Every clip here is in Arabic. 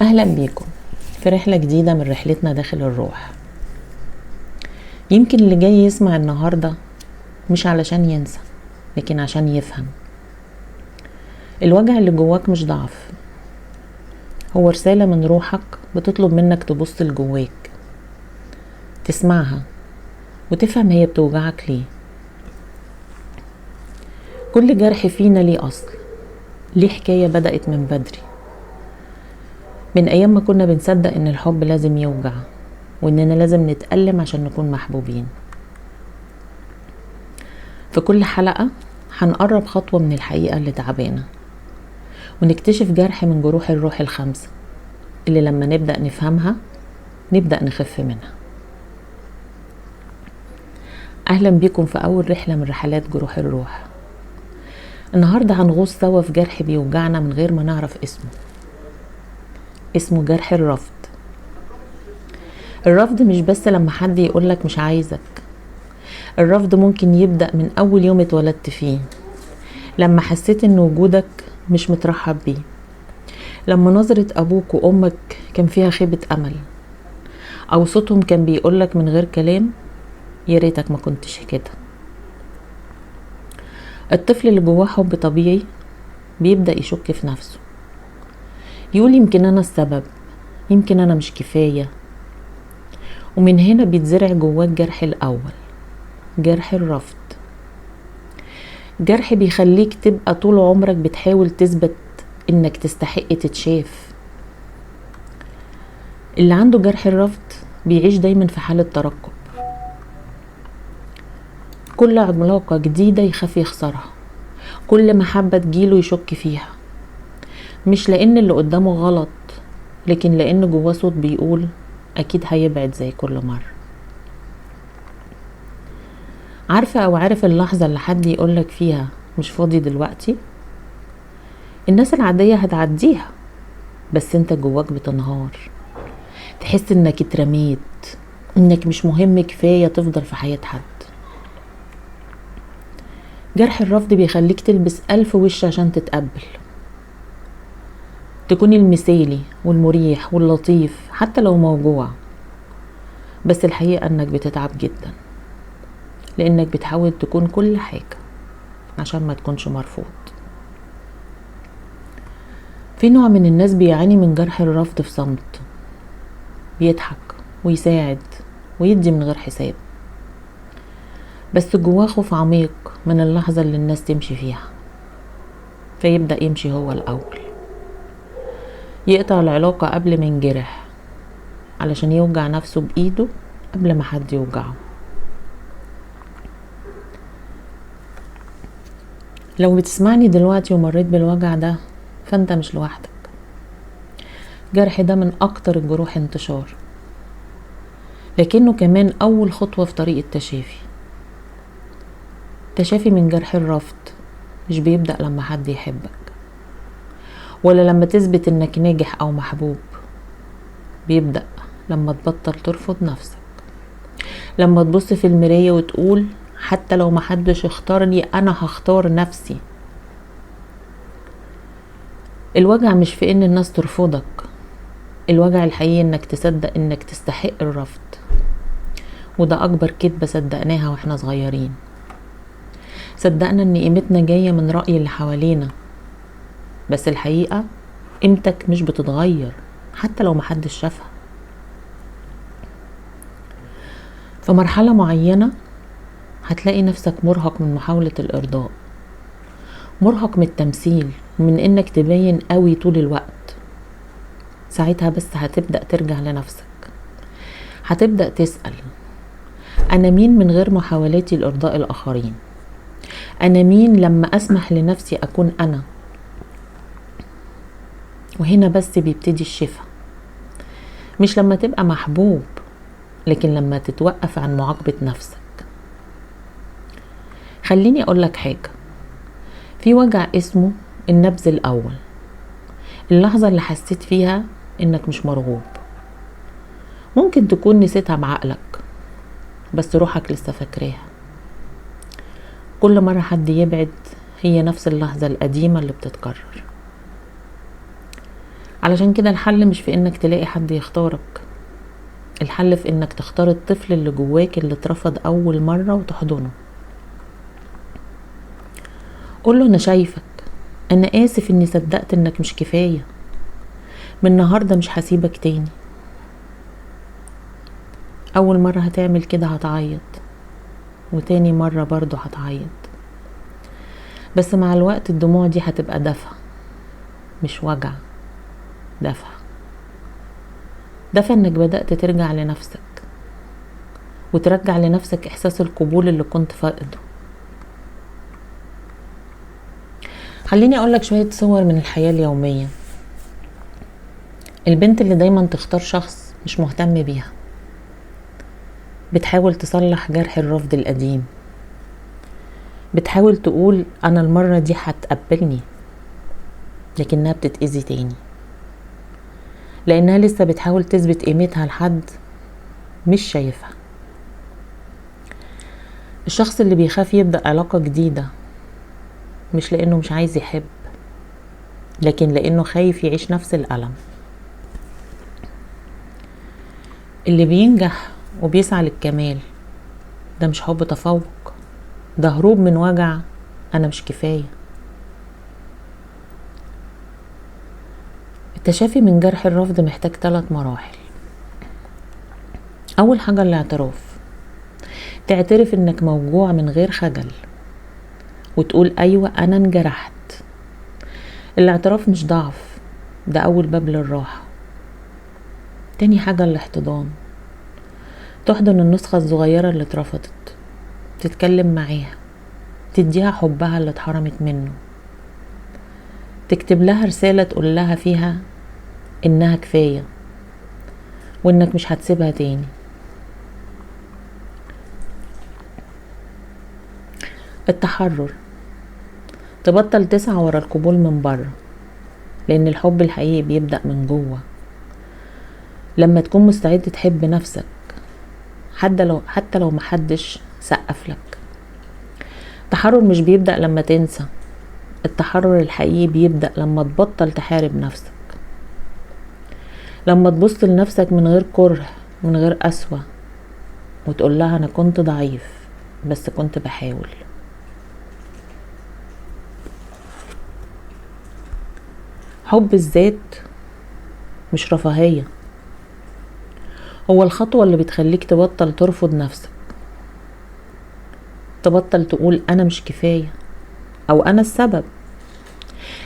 أهلا بيكم في رحلة جديدة من رحلتنا داخل الروح. يمكن اللي جاي يسمع النهاردة مش علشان ينسى، لكن عشان يفهم. الوجع اللي جواك مش ضعف، هو رسالة من روحك بتطلب منك تبص لجواك، تسمعها وتفهم هي بتوجعك ليه. كل جرح فينا ليه أصل، ليه حكاية بدأت من بدري، من أيام ما كنا بنصدق إن الحب لازم يوجع وإننا لازم نتألم عشان نكون محبوبين. في كل حلقة هنقرب خطوة من الحقيقة اللي تعبانا، ونكتشف جرح من جروح الروح الخمسة اللي لما نبدأ نفهمها نبدأ نخف منها. أهلا بكم في أول رحلة من رحلات جروح الروح. النهاردة هنغوص سوا في جرح بيوجعنا من غير ما نعرف اسمه جرح الرفض. الرفض مش بس لما حد يقولك مش عايزك، الرفض ممكن يبدأ من أول يوم اتولدت فيه، لما حسيت إن وجودك مش مترحب بيه، لما نظرة أبوك وأمك كان فيها خيبة أمل، أو صوتهم كان بيقولك من غير كلام يا ريتك ما كنتش كده. الطفل اللي جواه حب طبيعي بيبدأ يشك في نفسه، يقول يمكن أنا السبب، يمكن أنا مش كفاية. ومن هنا بيتزرع جواه الجرح الأول، جرح الرفض. جرح بيخليك تبقى طول عمرك بتحاول تثبت إنك تستحق تتشاف. اللي عنده جرح الرفض بيعيش دايما في حالة ترقب، كل علاقة جديدة يخاف يخسرها، كل محبة تجيله يشك فيها، مش لأن اللي قدامه غلط، لكن لأن جواه صوت بيقول أكيد هيبعد زي كل مرة. عارفة أو عارف اللحظة اللي حد يقولك فيها مش فاضي دلوقتي؟ الناس العادية هتعديها، بس انت جواك بتنهار، تحس انك اترميت، انك مش مهم كفاية تفضل في حياة حد. جرح الرفض بيخليك تلبس 1000 وش عشان تتقبل، تكون المثالي والمريح واللطيف حتى لو موجوع، بس الحقيقة انك بتتعب جدا، لانك بتحاول تكون كل حاجة عشان ما تكونش مرفوض. في نوع من الناس بيعاني من جرح الرفض في صمت، بيضحك ويساعد ويدي من غير حساب، بس جواه خوف عميق من اللحظة اللي الناس تمشي فيها، فيبدأ يمشي هو الأول، يقطع العلاقة قبل ما ينجرح علشان يوجع نفسه بإيده قبل ما حد يوجعه. لو بتسمعني دلوقتي ومريت بالوجع ده فانت مش لوحدك. جرح ده من أكتر الجروح انتشار، لكنه كمان أول خطوة في طريق التشافي. التشافي من جرح الرفض مش بيبدأ لما حد يحبك ولا لما تثبت انك ناجح او محبوب، بيبدأ لما تبطل ترفض نفسك، لما تبص في المراية وتقول حتى لو محدش اختارني انا هختار نفسي. الوجع مش في ان الناس ترفضك، الوجع الحقيقي انك تصدق انك تستحق الرفض، وده اكبر كدبة صدقناها واحنا صغيرين. صدقنا ان قيمتنا جاية من رأي اللي حوالينا، بس الحقيقة قيمتك مش بتتغير حتى لو محدش شافها. في مرحلة معينة هتلاقي نفسك مرهق من محاولة الإرضاء، مرهق من التمثيل ومن إنك تبين قوي طول الوقت. ساعتها بس هتبدأ ترجع لنفسك، هتبدأ تسأل أنا مين من غير محاولاتي لإرضاء الآخرين؟ أنا مين لما أسمح لنفسي أكون أنا؟ وهنا بس بيبتدي الشفاء، مش لما تبقى محبوب، لكن لما تتوقف عن معاقبة نفسك. خليني أقولك حاجة، في وجع اسمه النبذ الأول، اللحظة اللي حسيت فيها إنك مش مرغوب. ممكن تكون نسيتها بعقلك، بس روحك لسه فاكراها. كل مرة حد يبعد هي نفس اللحظة القديمة اللي بتتكرر. علشان كده الحل مش في انك تلاقي حد يختارك، الحل في انك تختار الطفل اللي جواك اللي اترفض اول مرة وتحضنه. قوله انا شايفك، انا اسف اني صدقت انك مش كفاية، من النهاردة مش هسيبك تاني. اول مرة هتعمل كده هتعيط، وتاني مرة برضو هتعيط، بس مع الوقت الدموع دي هتبقى دفى، مش وجع، دفى. دفى انك بدأت ترجع لنفسك، وترجع لنفسك احساس القبول اللي كنت فاقده. خليني اقولك شوية صور من الحياة اليومية. البنت اللي دايما تختار شخص مش مهتم بيها، بتحاول تصلح جرح الرفض القديم، بتحاول تقول انا المرة دي هتقبلني، لكنها بتتأذي تاني، لانها لسه بتحاول تثبت قيمتها لحد مش شايفها. الشخص اللي بيخاف يبدأ علاقة جديدة، مش لانه مش عايز يحب، لكن لانه خايف يعيش نفس الألم. اللي بينجح وبيسعى للكمال، ده مش حب تفوق، ده هروب من وجع انا مش كفاية. التشافي من جرح الرفض محتاج 3 مراحل. اول حاجة الاعتراف، تعترف انك موجوع من غير خجل، وتقول ايوه انا انجرحت. الاعتراف مش ضعف، ده اول باب للراحة. تاني حاجة الاحتضان، تحضن النسخة الصغيرة اللي اترفضت، تتكلم معاها، تديها حبها اللي اتحرمت منه، تكتب لها رسالة تقول لها فيها انها كفاية، وانك مش هتسيبها تاني. التحرر، تبطل تسعى ورا القبول من بره، لان الحب الحقيقي بيبدأ من جوه. لما تكون مستعد تحب نفسك حتى لو محدش سقف لك. التحرر مش بيبدأ لما تنسى، التحرر الحقيقي بيبدأ لما تبطل تحارب نفسك، لما تبص لنفسك من غير كره، من غير قسوة، وتقول لها انا كنت ضعيف بس كنت بحاول. حب الذات مش رفاهية، هو الخطوة اللي بتخليك تبطل ترفض نفسك، تبطل تقول انا مش كفاية او انا السبب.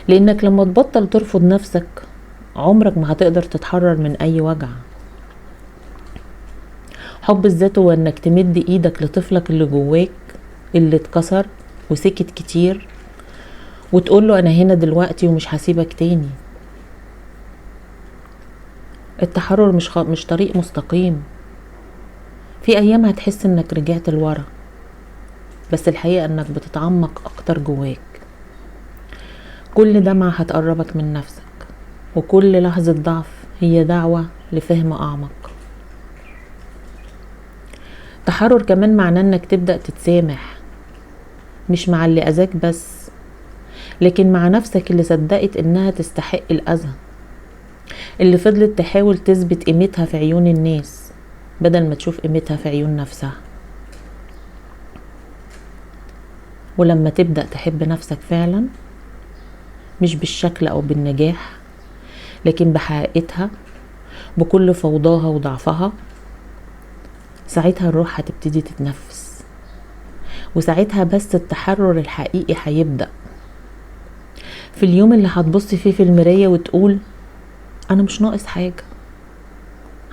لانك لما تبطل ترفض نفسك عمرك ما هتقدر تتحرر من اي وجع. حب الذات هو انك تمد ايدك لطفلك اللي جواك اللي اتكسر وسكت كتير، وتقوله انا هنا دلوقتي ومش هسيبك تاني. التحرر مش طريق مستقيم، في ايام هتحس انك رجعت لورا، بس الحقيقة انك بتتعمق اكتر جواك. كل دمعة هتقربك من نفسك، وكل لحظة ضعف هي دعوة لفهم اعمق. التحرر كمان معناه انك تبدأ تتسامح، مش مع اللي اذاك بس، لكن مع نفسك اللي صدقت انها تستحق الاذى، اللي فضلت تحاول تثبت قيمتها في عيون الناس بدل ما تشوف قيمتها في عيون نفسها. ولما تبدأ تحب نفسك فعلا، مش بالشكل او بالنجاح، لكن بحقيقتها، بكل فوضاها وضعفها، ساعتها الروح هتبتدي تتنفس، وساعتها بس التحرر الحقيقي هيبدأ. في اليوم اللي هتبص فيه في المراية وتقول انا مش ناقص حاجة،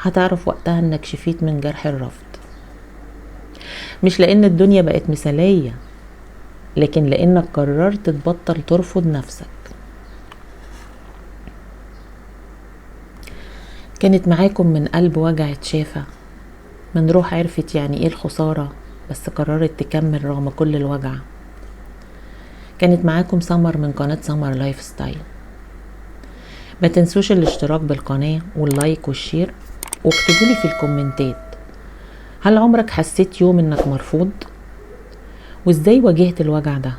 هتعرف وقتها انك شفيت من جرح الرفض. مش لان الدنيا بقت مثالية، لكن لانك قررت تبطل ترفض نفسك. كانت معاكم من قلب وجع اتشافى، من روح عرفت يعني ايه الخسارة بس قررت تكمل رغم كل الوجع. كانت معاكم سمر من قناة سمر لايف ستايل. ما تنسوش الاشتراك بالقناة واللايك والشير، واكتبولي في الكومنتات هل عمرك حسيت يوم انك مرفوض، وازاي واجهت الوجع ده.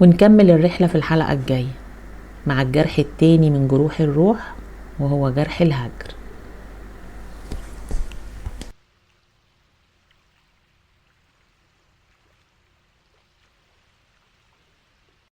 ونكمل الرحلة في الحلقة الجاية. مع الجرح التاني من جروح الروح، وهو جرح الهجر.